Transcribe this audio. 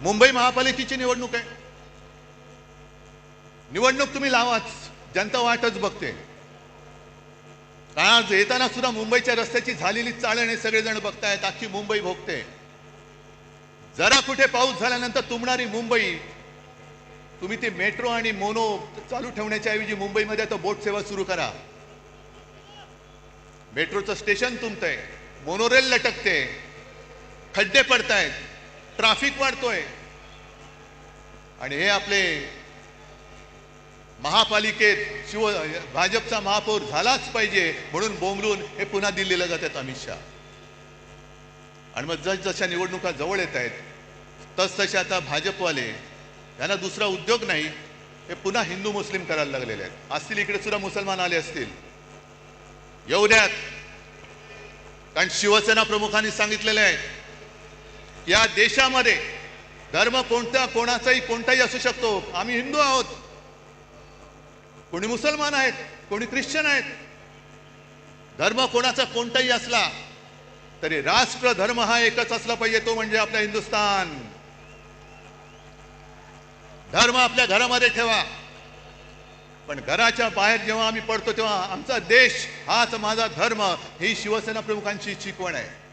मुंबई महापालिकेची निवडणूक आहे. निवडणूक तुम्ही लावाच, जनता वाटच बघते. आज येताना सुद्धा मुंबईच्या रस्त्याची झालेली चाळण हे सगळेजण बघतायत, अख्खी मुंबई भोगते. जरा कुठे पाऊस झाल्यानंतर तुंबणारी मुंबई, तुम्ही ते मेट्रो आणि मोनो चालू ठेवण्याच्या ऐवजी मुंबईमध्ये आता बोट सेवा सुरू करा. मेट्रोचं स्टेशन तुंबतंय, मोनोरेल लटकते, खड्डे पडतायत, ट्रॅफिक वाढतोय, आणि हे आपले महापालिकेत भाजपचा महापौर झालाच पाहिजे म्हणून बोंबलून हे पुन्हा दिल्लीला जातात अमित शहा. आणि मग जसजशा निवडणुका जवळ येत आहेत तसतसे आता भाजपवाले, त्यांना दुसरा उद्योग नाही, हे पुन्हा हिंदू मुस्लिम करायला लागलेले आहेत. असतील इकडे सुद्धा मुसलमान आले असतील, येऊ द्यात. कारण शिवसेना प्रमुखांनी सांगितलेले आहे, या देशामध्ये धर्म कोणाचाही कोणताही असू शकतो. आम्ही हिंदू आहोत, कोणी मुसलमान आहेत, कोणी ख्रिश्चन आहेत. धर्म कोणाचा कोणताही असला तरी राष्ट्र धर्म हा एकच असला पाहिजे, तो म्हणजे आपला हिंदुस्थान. धर्म आपल्या घरामध्ये ठेवा, पण घराच्या बाहेर जेव्हा आम्ही पडतो तेव्हा आमचा देश हाच माझा धर्म, ही शिवसेना प्रमुखांची शिकवण आहे.